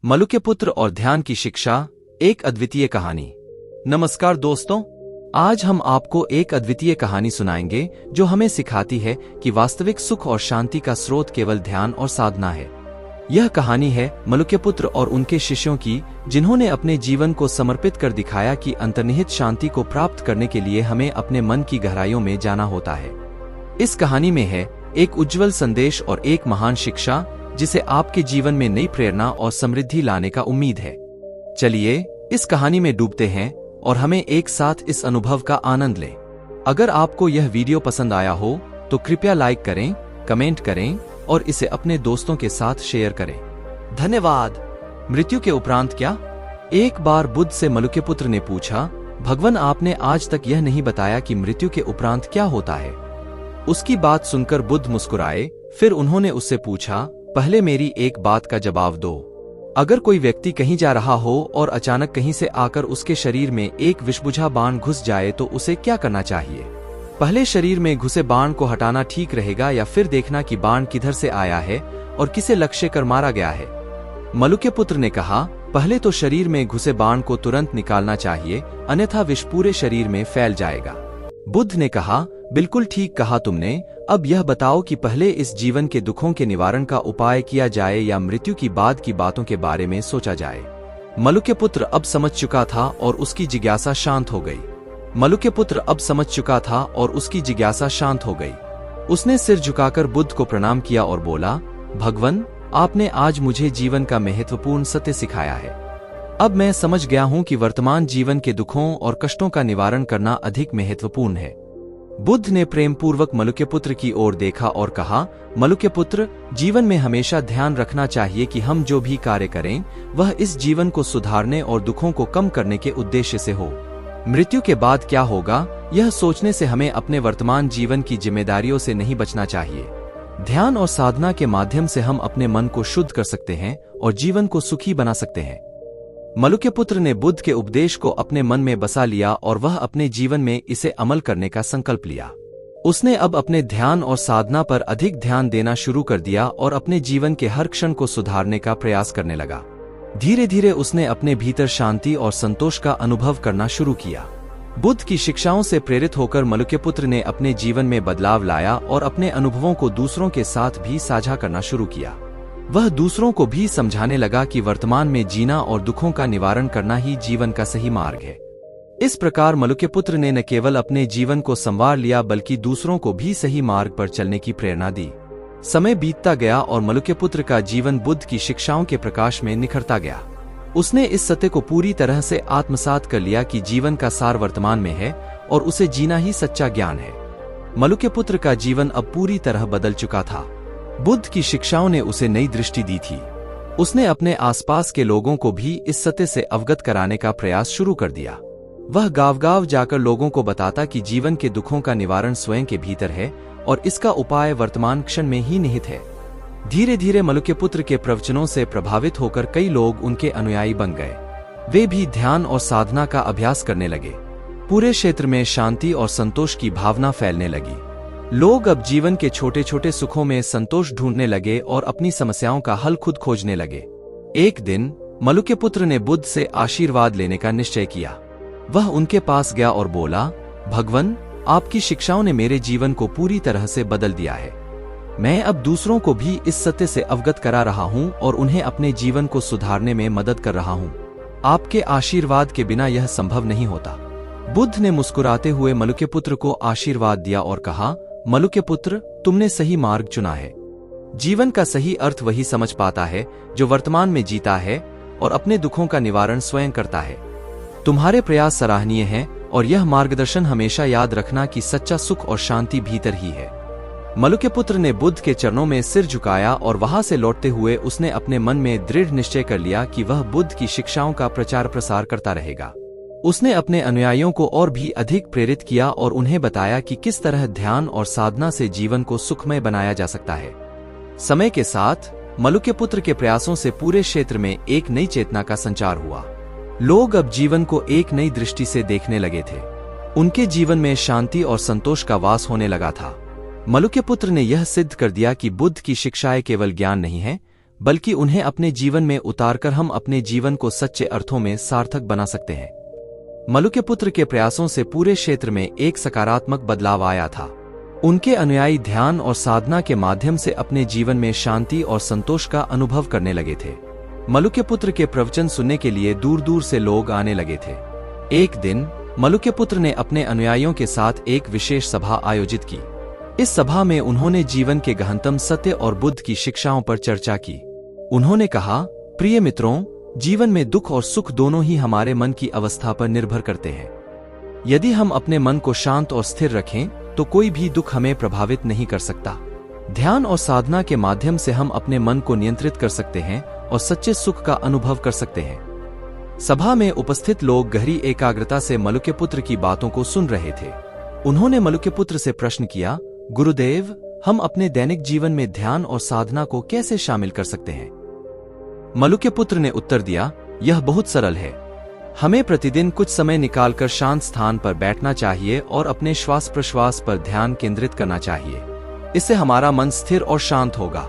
मलुक्य पुत्र और ध्यान की शिक्षा, एक अद्वितीय कहानी। नमस्कार दोस्तों, आज हम आपको एक अद्वितीय कहानी सुनाएंगे जो हमें सिखाती है कि वास्तविक सुख और शांति का स्रोत केवल ध्यान और साधना है। यह कहानी है मलुक्य पुत्र और उनके शिष्यों की, जिन्होंने अपने जीवन को समर्पित कर दिखाया कि अंतर्निहित शांति को प्राप्त करने के लिए हमें अपने मन की गहराइयों में जाना होता है। इस कहानी में है एक उज्जवल संदेश और एक महान शिक्षा जिसे आपके जीवन में नई प्रेरणा और समृद्धि लाने का उम्मीद है। चलिए इस कहानी में डूबते हैं और हमें एक साथ इस अनुभव का आनंद लें। अगर आपको यह वीडियो पसंद आया हो तो कृपया लाइक करें, कमेंट करें और इसे अपने दोस्तों के साथ शेयर करें। धन्यवाद। मृत्यु के उपरांत क्या? एक बार बुद्ध से मलुक्य पुत्र ने पूछा, भगवान आपने आज तक यह नहीं बताया कि मृत्यु के उपरांत क्या होता है। उसकी बात सुनकर बुद्ध मुस्कुराए। फिर उन्होंने उससे पूछा, पहले मेरी एक बात का जवाब दो। अगर कोई व्यक्ति कहीं जा रहा हो और अचानक कहीं से आकर उसके शरीर में एक विषबुझा बाण घुस जाए तो उसे क्या करना चाहिए? पहले शरीर में घुसे बाण को हटाना ठीक रहेगा या फिर देखना कि बाण किधर से आया है और किसे लक्ष्य कर मारा गया है? मलुक्य पुत्र ने कहा, पहले तो शरीर में घुसे बाण को तुरंत निकालना चाहिए, अन्यथा विष पूरे शरीर में फैल जाएगा। बुद्ध ने कहा, बिल्कुल ठीक कहा तुमने। अब यह बताओ कि पहले इस जीवन के दुखों के निवारण का उपाय किया जाए या मृत्यु की बाद की बातों के बारे में सोचा जाए। मलुक्य पुत्र अब समझ चुका था और उसकी जिज्ञासा शांत हो गई। मलुक्य पुत्र अब समझ चुका था और उसकी जिज्ञासा शांत हो गई। उसने सिर झुकाकर बुद्ध को प्रणाम किया और बोला, भगवान आपने आज मुझे जीवन का महत्वपूर्ण सत्य सिखाया है। अब मैं समझ गया हूं कि वर्तमान जीवन के दुखों और कष्टों का निवारण करना अधिक महत्वपूर्ण है। बुद्ध ने प्रेम पूर्वक मलुक्य पुत्र की ओर देखा और कहा, मलुक्य पुत्र, जीवन में हमेशा ध्यान रखना चाहिए कि हम जो भी कार्य करें वह इस जीवन को सुधारने और दुखों को कम करने के उद्देश्य से हो। मृत्यु के बाद क्या होगा, यह सोचने से हमें अपने वर्तमान जीवन की जिम्मेदारियों से नहीं बचना चाहिए। ध्यान और साधना के माध्यम से हम अपने मन को शुद्ध कर सकते हैं और जीवन को सुखी बना सकते हैं। मलुक्य पुत्र ने बुद्ध के उपदेश को अपने मन में बसा लिया और वह अपने जीवन में इसे अमल करने का संकल्प लिया। उसने अब अपने ध्यान और साधना पर अधिक ध्यान देना शुरू कर दिया और अपने जीवन के हर क्षण को सुधारने का प्रयास करने लगा। धीरे धीरे उसने अपने भीतर शांति और संतोष का अनुभव करना शुरू किया। बुद्ध की शिक्षाओं से प्रेरित होकर मलुक्य पुत्र ने अपने जीवन में बदलाव लाया और अपने अनुभवों को दूसरों के साथ भी साझा करना शुरू किया। वह दूसरों को भी समझाने लगा कि वर्तमान में जीना और दुखों का निवारण करना ही जीवन का सही मार्ग है। इस प्रकार मलुक्य पुत्र ने न केवल अपने जीवन को संवार लिया बल्कि दूसरों को भी सही मार्ग पर चलने की प्रेरणा दी। समय बीतता गया और मलुक्य पुत्र का जीवन बुद्ध की शिक्षाओं के प्रकाश में निखरता गया। उसने इस सत्य को पूरी तरह से आत्मसात कर लिया कि जीवन का सार वर्तमान में है और उसे जीना ही सच्चा ज्ञान है। मलुक्य पुत्र का जीवन अब पूरी तरह बदल चुका था। बुद्ध की शिक्षाओं ने उसे नई दृष्टि दी थी। उसने अपने आसपास के लोगों को भी इस सत्य से अवगत कराने का प्रयास शुरू कर दिया। वह गांव-गांव जाकर लोगों को बताता कि जीवन के दुखों का निवारण स्वयं के भीतर है और इसका उपाय वर्तमान क्षण में ही निहित है। धीरे धीरे मलुक्य पुत्र के प्रवचनों से प्रभावित होकर कई लोग उनके अनुयायी बन गए। वे भी ध्यान और साधना का अभ्यास करने लगे। पूरे क्षेत्र में शांति और संतोष की भावना फैलने लगी। लोग अब जीवन के छोटे छोटे सुखों में संतोष ढूंढने लगे और अपनी समस्याओं का हल खुद खोजने लगे। एक दिन मलुक्य पुत्र ने बुद्ध से आशीर्वाद लेने का निश्चय किया। वह उनके पास गया और बोला, भगवान आपकी शिक्षाओं ने मेरे जीवन को पूरी तरह से बदल दिया है। मैं अब दूसरों को भी इस सत्य से अवगत करा रहा हूं और उन्हें अपने जीवन को सुधारने में मदद कर रहा हूं। आपके आशीर्वाद के बिना यह संभव नहीं होता। बुद्ध ने मुस्कुराते हुए मलुक्य पुत्र को आशीर्वाद दिया और कहा, मलुक्य पुत्र, तुमने सही मार्ग चुना है। जीवन का सही अर्थ वही समझ पाता है जो वर्तमान में जीता है और अपने दुखों का निवारण स्वयं करता है। तुम्हारे प्रयास सराहनीय हैं और यह मार्गदर्शन हमेशा याद रखना कि सच्चा सुख और शांति भीतर ही है। मलुक्य पुत्र ने बुद्ध के चरणों में सिर झुकाया और वहां से लौटते हुए उसने अपने मन में दृढ़ निश्चय कर लिया कि वह बुद्ध की शिक्षाओं का प्रचार प्रसार करता रहेगा। उसने अपने अनुयायियों को और भी अधिक प्रेरित किया और उन्हें बताया कि किस तरह ध्यान और साधना से जीवन को सुखमय बनाया जा सकता है। समय के साथ मलुक्य पुत्र के प्रयासों से पूरे क्षेत्र में एक नई चेतना का संचार हुआ। लोग अब जीवन को एक नई दृष्टि से देखने लगे थे। उनके जीवन में शांति और संतोष का वास होने लगा था। मलुक्य पुत्र ने यह सिद्ध कर दिया कि बुद्ध की शिक्षाएं केवल ज्ञान नहीं है बल्कि उन्हें अपने जीवन में उतारकर हम अपने जीवन को सच्चे अर्थों में सार्थक बना सकते हैं। मलुक्यपुत्र के प्रयासों से पूरे क्षेत्र में एक सकारात्मक बदलाव आया था। उनके अनुयायी ध्यान और साधना के माध्यम से अपने जीवन में शांति और संतोष का अनुभव करने लगे थे। मलुक्यपुत्र के प्रवचन सुनने के लिए दूर दूर से लोग आने लगे थे। एक दिन मलुक्यपुत्र ने अपने अनुयायियों के साथ एक विशेष सभा आयोजित की। इस सभा में उन्होंने जीवन के गहनतम सत्य और बुद्ध की शिक्षाओं पर चर्चा की। उन्होंने कहा, प्रिय मित्रों, जीवन में दुख और सुख दोनों ही हमारे मन की अवस्था पर निर्भर करते हैं। यदि हम अपने मन को शांत और स्थिर रखें तो कोई भी दुख हमें प्रभावित नहीं कर सकता। ध्यान और साधना के माध्यम से हम अपने मन को नियंत्रित कर सकते हैं और सच्चे सुख का अनुभव कर सकते हैं। सभा में उपस्थित लोग गहरी एकाग्रता से मलुक्यपुत्र की बातों को सुन रहे थे। उन्होंने मलुक्यपुत्र से प्रश्न किया, गुरुदेव, हम अपने दैनिक जीवन में ध्यान और साधना को कैसे शामिल कर सकते हैं? मलुक्यपुत्र ने उत्तर दिया, यह बहुत सरल है। हमें प्रतिदिन कुछ समय निकालकर शांत स्थान पर बैठना चाहिए और अपने श्वास प्रश्वास पर ध्यान केंद्रित करना चाहिए। इससे हमारा मन स्थिर और शांत होगा।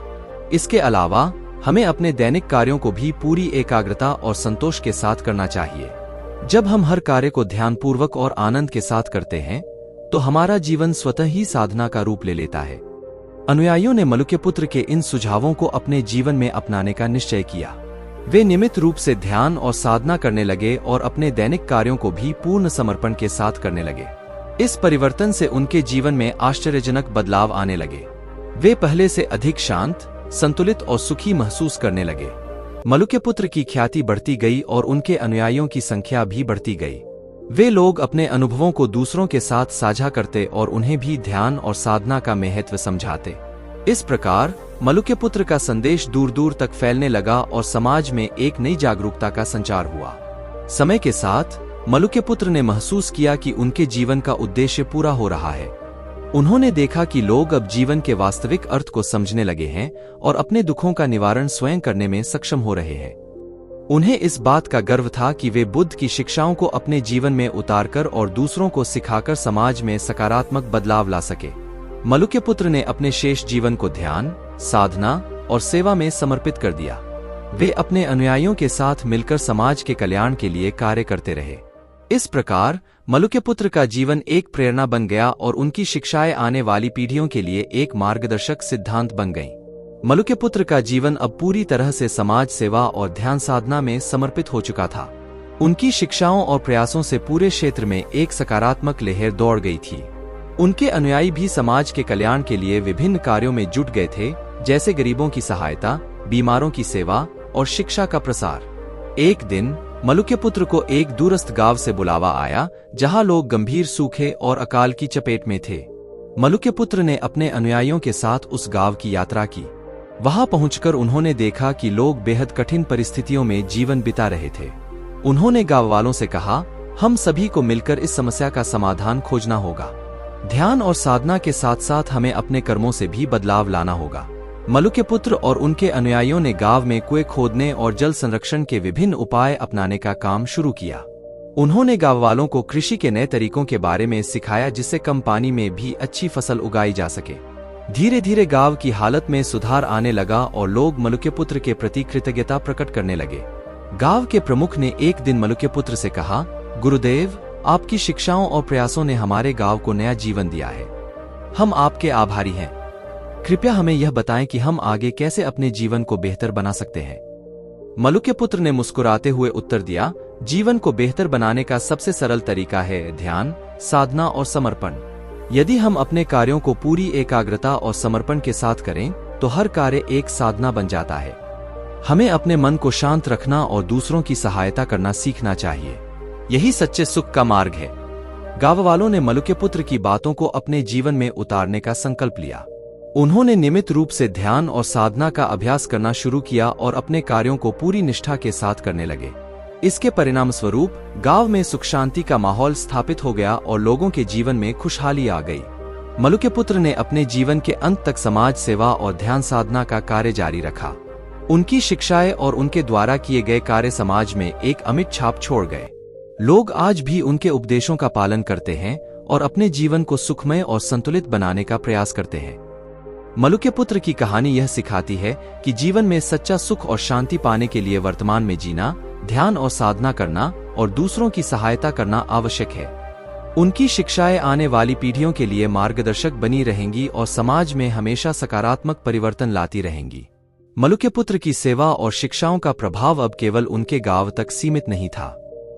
इसके अलावा हमें अपने दैनिक कार्यों को भी पूरी एकाग्रता और संतोष के साथ करना चाहिए। जब हम हर कार्य को ध्यानपूर्वक और आनंद के साथ करते हैं तो हमारा जीवन स्वतः ही साधना का रूप ले लेता है। अनुयायियों ने मलुक्यपुत्र के इन सुझावों को अपने जीवन में अपनाने का निश्चय किया। वे नियमित रूप से ध्यान और साधना करने लगे और अपने दैनिक कार्यों को भी पूर्ण समर्पण के साथ करने लगे। इस परिवर्तन से उनके जीवन में आश्चर्यजनक बदलाव आने लगे। वे पहले से अधिक शांत, संतुलित और सुखी महसूस करने लगे। मलुक्यपुत्र की ख्याति बढ़ती गई और उनके अनुयायियों की संख्या भी बढ़ती गई। वे लोग अपने अनुभवों को दूसरों के साथ साझा करते और उन्हें भी ध्यान और साधना का महत्व समझाते। इस प्रकार मलुक्यपुत्र का संदेश दूर दूर तक फैलने लगा और समाज में एक नई जागरूकता का संचार हुआ। समय के साथ मलुक्यपुत्र ने महसूस किया कि उनके जीवन का उद्देश्य पूरा हो रहा है। उन्होंने देखा कि लोग अब जीवन के वास्तविक अर्थ को समझने लगे हैं और अपने दुखों का निवारण स्वयं करने में सक्षम हो रहे हैं। उन्हें इस बात का गर्व था कि वे बुद्ध की शिक्षाओं को अपने जीवन में उतारकर और दूसरों को सिखाकर समाज में सकारात्मक बदलाव ला सके। मलुक्यपुत्र ने अपने शेष जीवन को ध्यान, साधना और सेवा में समर्पित कर दिया। वे अपने अनुयायियों के साथ मिलकर समाज के कल्याण के लिए कार्य करते रहे। इस प्रकार मलुक्यपुत्र का जीवन एक प्रेरणा बन गया और उनकी शिक्षाएं आने वाली पीढ़ियों के लिए एक मार्गदर्शक सिद्धांत बन गईं। मलुक्यपुत्र का जीवन अब पूरी तरह से समाज सेवा और ध्यान साधना में समर्पित हो चुका था। उनकी शिक्षाओं और प्रयासों से पूरे क्षेत्र में एक सकारात्मक लहर दौड़ गई थी। उनके अनुयायी भी समाज के कल्याण के लिए विभिन्न कार्यों में जुट गए थे, जैसे गरीबों की सहायता, बीमारों की सेवा और शिक्षा का प्रसार। एक दिन मलुक्यपुत्र को एक दूरस्थ गांव से बुलावा आया, जहां लोग गंभीर सूखे और अकाल की चपेट में थे। मलुक्यपुत्र ने अपने अनुयायियों के साथ उस गांव की यात्रा की। वहां पहुंचकर उन्होंने देखा कि लोग बेहद कठिन परिस्थितियों में जीवन बिता रहे थे। उन्होंने गांव वालों से कहा, हम सभी को मिलकर इस समस्या का समाधान खोजना होगा। ध्यान और साधना के साथ साथ हमें अपने कर्मों से भी बदलाव लाना होगा। मलुक्यपुत्र और उनके अनुयायियों ने गांव में कुएं खोदने और जल संरक्षण के विभिन्न उपाय अपनाने का काम शुरू किया। उन्होंने गांव वालों को कृषि के नए तरीकों के बारे में सिखाया, जिससे कम पानी में भी अच्छी फसल उगाई जा सके। धीरे धीरे गांव की हालत में सुधार आने लगा और लोग मलुक्यपुत्र के प्रति कृतज्ञता प्रकट करने लगे। गांव के प्रमुख ने एक दिन मलुक्यपुत्र से कहा, गुरुदेव, आपकी शिक्षाओं और प्रयासों ने हमारे गांव को नया जीवन दिया है। हम आपके आभारी हैं। कृपया हमें यह बताएं कि हम आगे कैसे अपने जीवन को बेहतर बना सकते हैं। मलुक्यपुत्र ने मुस्कुराते हुए उत्तर दिया, जीवन को बेहतर बनाने का सबसे सरल तरीका है ध्यान, साधना और समर्पण। यदि हम अपने कार्यों को पूरी एकाग्रता और समर्पण के साथ करें तो हर कार्य एक साधना बन जाता है। हमें अपने मन को शांत रखना और दूसरों की सहायता करना सीखना चाहिए। यही सच्चे सुख का मार्ग है। गांव वालों ने मलुक्यपुत्र की बातों को अपने जीवन में उतारने का संकल्प लिया। उन्होंने नियमित रूप से ध्यान और साधना का अभ्यास करना शुरू किया और अपने कार्यों को पूरी निष्ठा के साथ करने लगे। इसके परिणाम स्वरूप गांव में सुख शांति का माहौल स्थापित हो गया और लोगों के जीवन में खुशहाली आ गई। मलुक्यपुत्र ने अपने जीवन के अंत तक समाज सेवा और ध्यान साधना का कार्य जारी रखा। उनकी शिक्षाएं और उनके द्वारा किए गए कार्य समाज में एक अमिट छाप छोड़ गए। लोग आज भी उनके उपदेशों का पालन करते हैं और अपने जीवन को सुखमय और संतुलित बनाने का प्रयास करते हैं। मलुक्य पुत्र की कहानी यह सिखाती है कि जीवन में सच्चा सुख और शांति पाने के लिए वर्तमान में जीना, ध्यान और साधना करना और दूसरों की सहायता करना आवश्यक है। उनकी शिक्षाएं आने वाली पीढ़ियों के लिए मार्गदर्शक बनी रहेंगी और समाज में हमेशा सकारात्मक परिवर्तन लाती रहेंगी। मलुक्य पुत्र की सेवा और शिक्षाओं का प्रभाव अब केवल उनके गांव तक सीमित नहीं था।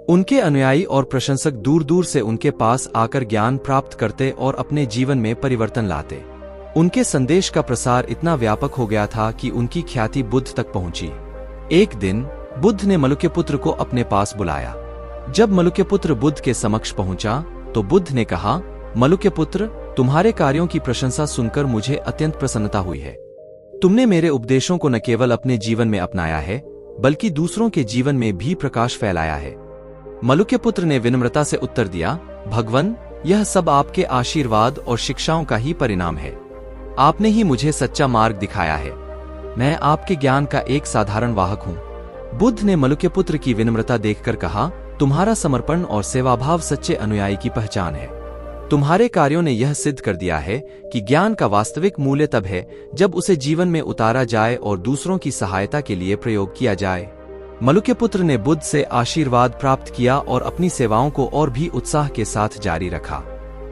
उनके अनुयायी और प्रशंसक दूर दूर से उनके पास आकर ज्ञान प्राप्त करते और अपने जीवन में परिवर्तन लाते। उनके संदेश का प्रसार इतना व्यापक हो गया था कि उनकी ख्याति बुद्ध तक पहुंची। एक दिन बुद्ध ने मलुक्य पुत्र को अपने पास बुलाया। जब मलुक्य पुत्र बुद्ध के समक्ष पहुंचा तो बुद्ध ने कहा, मलुक्य पुत्र, तुम्हारे कार्यों की प्रशंसा सुनकर मुझे अत्यंत प्रसन्नता हुई है। तुमने मेरे उपदेशों को न केवल अपने जीवन में अपनाया है, बल्कि दूसरों के जीवन में भी प्रकाश फैलाया है। मलुक्य पुत्र ने विनम्रता से उत्तर दिया, भगवन, यह सब आपके आशीर्वाद और शिक्षाओं का ही परिणाम है। आपने ही मुझे सच्चा मार्ग दिखाया है। मैं आपके ज्ञान का एक साधारण वाहक हूँ। बुद्ध ने मलुक्य पुत्र की विनम्रता देखकर कहा, तुम्हारा समर्पण और सेवाभाव सच्चे अनुयायी की पहचान है। तुम्हारे कार्यों ने यह सिद्ध कर दिया है कि ज्ञान का वास्तविक मूल्य तब है जब उसे जीवन में उतारा जाए और दूसरों की सहायता के लिए प्रयोग किया जाए। मलुक्य पुत्र ने बुद्ध से आशीर्वाद प्राप्त किया और अपनी सेवाओं को और भी उत्साह के साथ जारी रखा।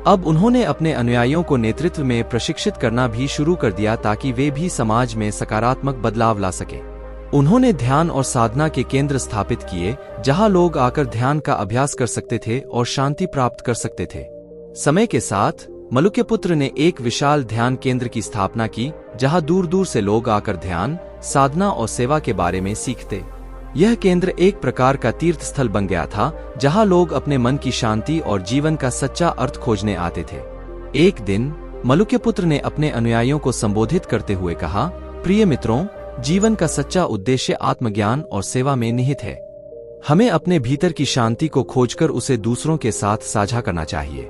अब उन्होंने अपने अनुयायियों को नेतृत्व में प्रशिक्षित करना भी शुरू कर दिया ताकि वे भी समाज में सकारात्मक बदलाव ला सके। उन्होंने ध्यान और साधना के केंद्र स्थापित किए, जहां लोग आकर ध्यान का अभ्यास कर सकते थे और शांति प्राप्त कर सकते थे। समय के साथ मलुक्य पुत्र ने एक विशाल ध्यान केंद्र की स्थापना की, जहां दूर दूर से लोग आकर ध्यान, साधना और सेवा के बारे में सीखते। यह केंद्र एक प्रकार का तीर्थ स्थल बन गया था, जहां लोग अपने मन की शांति और जीवन का सच्चा अर्थ खोजने आते थे। एक दिन मलुक्य पुत्र ने अपने अनुयायियों को संबोधित करते हुए कहा, प्रिय मित्रों, जीवन का सच्चा उद्देश्य आत्मज्ञान और सेवा में निहित है। हमें अपने भीतर की शांति को खोजकर उसे दूसरों के साथ साझा करना चाहिए।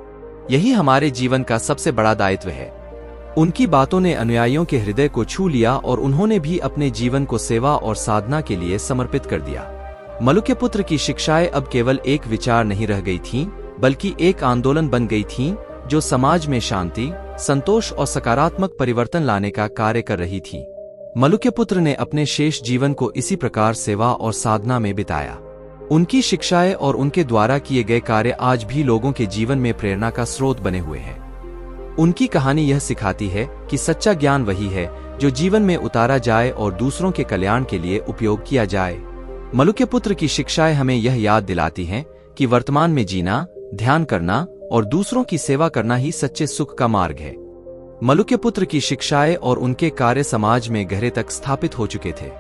यही हमारे जीवन का सबसे बड़ा दायित्व है। उनकी बातों ने अनुयायियों के हृदय को छू लिया और उन्होंने भी अपने जीवन को सेवा और साधना के लिए समर्पित कर दिया। मलुक्य पुत्र की शिक्षाएं अब केवल एक विचार नहीं रह गई थीं, बल्कि एक आंदोलन बन गई थीं, जो समाज में शांति, संतोष और सकारात्मक परिवर्तन लाने का कार्य कर रही थी। मलुक्य पुत्र ने अपने शेष जीवन को इसी प्रकार सेवा और साधना में बिताया। उनकी शिक्षाएं और उनके द्वारा किए गए कार्य आज भी लोगों के जीवन में प्रेरणा का स्रोत बने हुए हैं। उनकी कहानी यह सिखाती है कि सच्चा ज्ञान वही है जो जीवन में उतारा जाए और दूसरों के कल्याण के लिए उपयोग किया जाए। मलुक्य पुत्र की शिक्षाएं हमें यह याद दिलाती हैं कि वर्तमान में जीना, ध्यान करना और दूसरों की सेवा करना ही सच्चे सुख का मार्ग है। मलुक्य पुत्र की शिक्षाएं और उनके कार्य समाज में गहरे तक स्थापित हो चुके थे।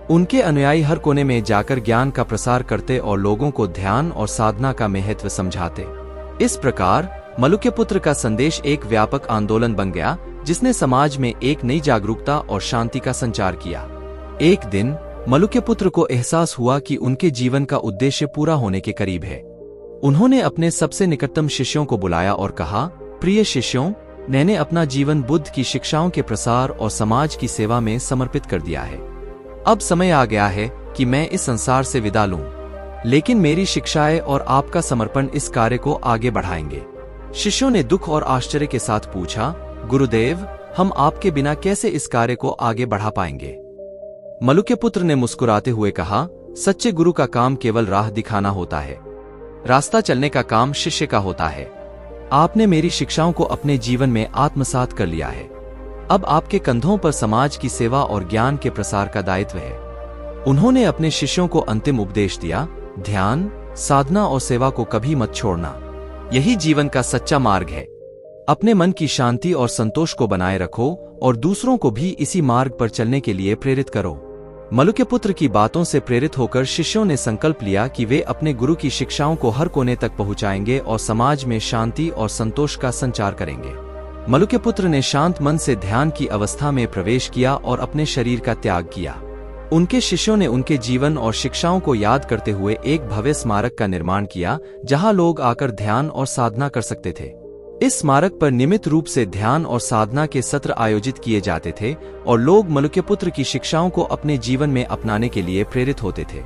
उनके अनुयायी हर कोने में जाकर ज्ञान का प्रसार करते और लोगों को ध्यान और साधना का महत्व समझाते। इस प्रकार मलुक्य पुत्र का संदेश एक व्यापक आंदोलन बन गया, जिसने समाज में एक नई जागरूकता और शांति का संचार किया। एक दिन मलुक्य पुत्र को एहसास हुआ कि उनके जीवन का उद्देश्य पूरा होने के करीब है। उन्होंने अपने सबसे निकटतम शिष्यों को बुलाया और कहा, प्रिय शिष्यों, मैंने अपना जीवन बुद्ध की शिक्षाओं के प्रसार और समाज की सेवा में समर्पित कर दिया है। अब समय आ गया है कि मैं इस संसार से विदा लूं, लेकिन मेरी शिक्षाएं और आपका समर्पण इस कार्य को आगे बढ़ाएंगे। शिष्यों ने दुख और आश्चर्य के साथ पूछा, गुरुदेव, हम आपके बिना कैसे इस कार्य को आगे बढ़ा पाएंगे? मलुक्य पुत्र ने मुस्कुराते हुए कहा, सच्चे गुरु का काम केवल राह दिखाना होता है, रास्ता चलने का काम शिष्य का होता है। आपने मेरी शिक्षाओं को अपने जीवन में आत्मसात कर लिया है। अब आपके कंधों पर समाज की सेवा और ज्ञान के प्रसार का दायित्व है। उन्होंने अपने शिष्यों को अंतिम उपदेश दिया, ध्यान, साधना और सेवा को कभी मत छोड़ना। यही जीवन का सच्चा मार्ग है। अपने मन की शांति और संतोष को बनाए रखो और दूसरों को भी इसी मार्ग पर चलने के लिए प्रेरित करो। मलुक्य पुत्र की बातों से प्रेरित होकर शिष्यों ने संकल्प लिया कि वे अपने गुरु की शिक्षाओं को हर कोने तक पहुंचाएंगे और समाज में शांति और संतोष का संचार करेंगे। मलुक्य पुत्र ने शांत मन से ध्यान की अवस्था में प्रवेश किया और अपने शरीर का त्याग किया। उनके शिष्यों ने उनके जीवन और शिक्षाओं को याद करते हुए एक भव्य स्मारक का निर्माण किया, जहां लोग आकर ध्यान और साधना कर सकते थे। इस स्मारक पर नियमित रूप से ध्यान और साधना के सत्र आयोजित किए जाते थे और लोग मलुक्य पुत्र की शिक्षाओं को अपने जीवन में अपनाने के लिए प्रेरित होते थे।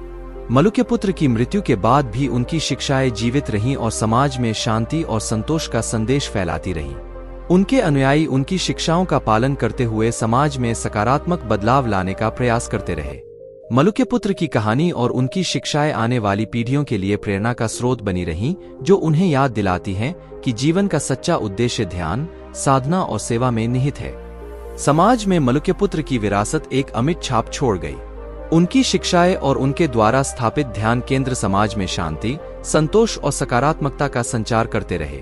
मलुक्य पुत्र की मृत्यु के बाद भी उनकी शिक्षाएं जीवित रहीं और समाज में शांति और संतोष का संदेश फैलाती रहीं। उनके अनुयायी उनकी शिक्षाओं का पालन करते हुए समाज में सकारात्मक बदलाव लाने का प्रयास करते रहे। मलुक्यपुत्र की कहानी और उनकी शिक्षाएं आने वाली पीढ़ियों के लिए प्रेरणा का स्रोत बनी रहीं, जो उन्हें याद दिलाती हैं कि जीवन का सच्चा उद्देश्य ध्यान, साधना और सेवा में निहित है। समाज में मलुक्यपुत्र की विरासत एक अमिट छाप छोड़ गई। उनकी शिक्षाएं और उनके द्वारा स्थापित ध्यान केंद्र समाज में शांति, संतोष और सकारात्मकता का संचार करते रहे।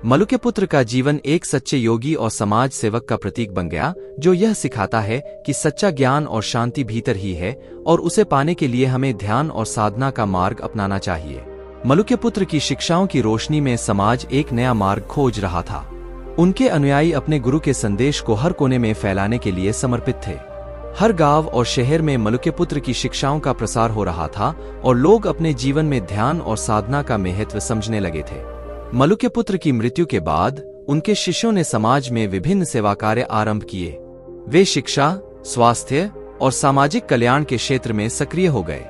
मलुक्यपुत्र का जीवन एक सच्चे योगी और समाज सेवक का प्रतीक बन गया, जो यह सिखाता है कि सच्चा ज्ञान और शांति भीतर ही है और उसे पाने के लिए हमें ध्यान और साधना का मार्ग अपनाना चाहिए। मलुक्यपुत्र की शिक्षाओं की रोशनी में समाज एक नया मार्ग खोज रहा था। उनके अनुयायी अपने गुरु के संदेश को हर कोने में फैलाने के लिए समर्पित थे। हर गांव और शहर में मलुक्यपुत्र की शिक्षाओं का प्रसार हो रहा था और लोग अपने जीवन में ध्यान और साधना का महत्व समझने लगे थे। मलुक्यपुत्र की मृत्यु के बाद उनके शिष्यों ने समाज में विभिन्न सेवा कार्य आरंभ किए। वे शिक्षा, स्वास्थ्य और सामाजिक कल्याण के क्षेत्र में सक्रिय हो गए।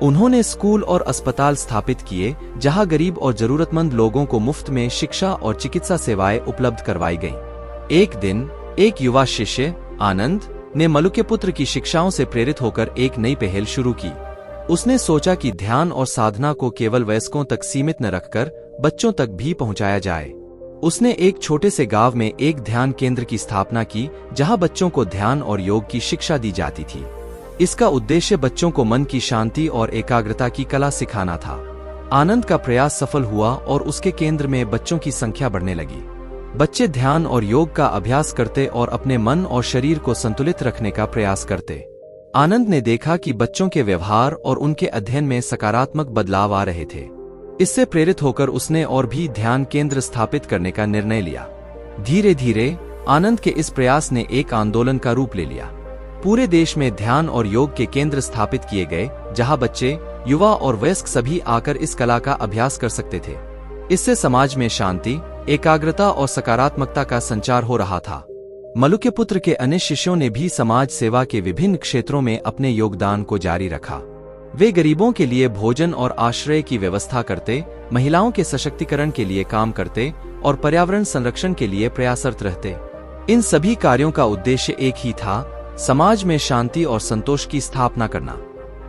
उन्होंने स्कूल और अस्पताल स्थापित किए, जहां गरीब और जरूरतमंद लोगों को मुफ्त में शिक्षा और चिकित्सा सेवाएं उपलब्ध करवाई गईं। एक दिन एक युवा शिष्य आनंद ने मलुक्यपुत्र की शिक्षाओं से प्रेरित होकर एक नई पहल शुरू की। उसने सोचा कि ध्यान और साधना को केवल वयस्कों तक सीमित न रखकर बच्चों तक भी पहुंचाया जाए। उसने एक छोटे से गांव में एक ध्यान केंद्र की स्थापना की, जहां बच्चों को ध्यान और योग की शिक्षा दी जाती थी। इसका उद्देश्य बच्चों को मन की शांति और एकाग्रता की कला सिखाना था। आनंद का प्रयास सफल हुआ और उसके केंद्र में बच्चों की संख्या बढ़ने लगी। बच्चे ध्यान और योग का अभ्यास करते और अपने मन और शरीर को संतुलित रखने का प्रयास करते। आनंद ने देखा कि बच्चों के व्यवहार और उनके अध्ययन में सकारात्मक बदलाव आ रहे थे। इससे प्रेरित होकर उसने और भी ध्यान केंद्र स्थापित करने का निर्णय लिया। धीरे धीरे आनंद के इस प्रयास ने एक आंदोलन का रूप ले लिया। पूरे देश में ध्यान और योग के केंद्र स्थापित किए गए, जहां बच्चे, युवा और वयस्क सभी आकर इस कला का अभ्यास कर सकते थे। इससे समाज में शांति, एकाग्रता और सकारात्मकता का संचार हो रहा था। मलुक्यपुत्र के अन्य शिष्यों ने भी समाज सेवा के विभिन्न क्षेत्रों में अपने योगदान को जारी रखा। वे गरीबों के लिए भोजन और आश्रय की व्यवस्था करते, महिलाओं के सशक्तिकरण के लिए काम करते और पर्यावरण संरक्षण के लिए प्रयासरत रहते। इन सभी कार्यों का उद्देश्य एक ही था, समाज में शांति और संतोष की स्थापना करना।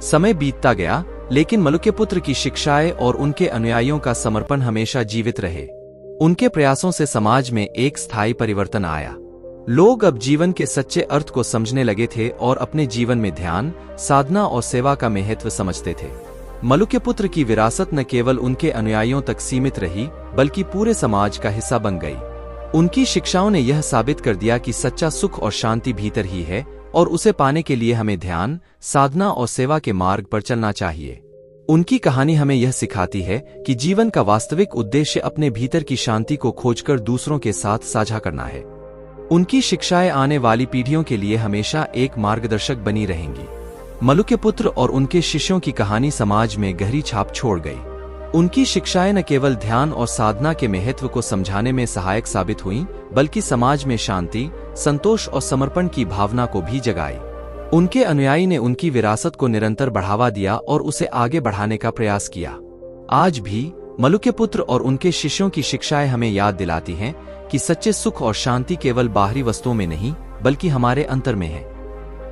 समय बीतता गया, लेकिन मलुक्यपुत्र की शिक्षाएं और उनके अनुयायियों का समर्पण हमेशा जीवित रहे। उनके प्रयासों से समाज में एक स्थायी परिवर्तन आया। लोग अब जीवन के सच्चे अर्थ को समझने लगे थे और अपने जीवन में ध्यान, साधना और सेवा का महत्व समझते थे। मलुक्यपुत्र की विरासत न केवल उनके अनुयायियों तक सीमित रही, बल्कि पूरे समाज का हिस्सा बन गई। उनकी शिक्षाओं ने यह साबित कर दिया कि सच्चा सुख और शांति भीतर ही है और उसे पाने के लिए हमें ध्यान, साधना और सेवा के मार्ग पर चलना चाहिए। उनकी कहानी हमें यह सिखाती है कि जीवन का वास्तविक उद्देश्य अपने भीतर की शांति को खोजकर दूसरों के साथ साझा करना है। उनकी शिक्षाएं आने वाली पीढ़ियों के लिए हमेशा एक मार्गदर्शक बनी रहेंगी। मलुक्यपुत्र और उनके शिष्यों की कहानी समाज में गहरी छाप छोड़ गई। उनकी शिक्षाएं न केवल ध्यान और साधना के महत्व को समझाने में सहायक साबित हुईं, बल्कि समाज में शांति, संतोष और समर्पण की भावना को भी जगाई। उनके अनुयायी ने उनकी विरासत को निरंतर बढ़ावा दिया और उसे आगे बढ़ाने का प्रयास किया। आज भी मलुक्यपुत्र और उनके शिष्यों की शिक्षाएं हमें याद दिलाती हैं कि सच्चे सुख और शांति केवल बाहरी वस्तुओं में नहीं, बल्कि हमारे अंतर में है।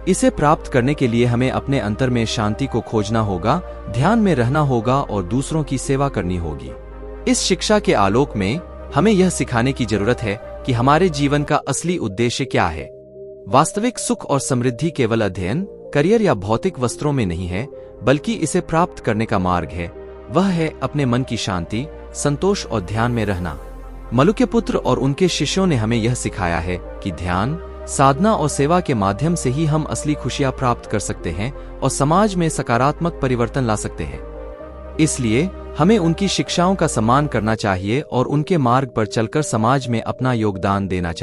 इसे प्राप्त करने के लिए हमें अपने अंतर में शांति को खोजना होगा, ध्यान में रहना होगा और दूसरों की सेवा करनी होगी। इस शिक्षा के आलोक में हमें यह सिखाने की जरूरत है कि हमारे जीवन का असली उद्देश्य क्या है। वास्तविक सुख और समृद्धि केवल अध्ययन, करियर या भौतिक वस्त्रों में नहीं है, बल्कि इसे प्राप्त करने का मार्ग है। वह है अपने मन की शांति, संतोष और ध्यान में रहना। मलुक्यपुत्र और उनके शिष्यों ने हमें यह सिखाया है कि ध्यान, साधना और सेवा के माध्यम से ही हम असली खुशियां प्राप्त कर सकते हैं और समाज में सकारात्मक परिवर्तन ला सकते हैं। इसलिए हमें उनकी शिक्षाओं का सम्मान करना चाहिए और उनके मार्ग पर चलकर समाज में अपना योगदान देना चाहिए।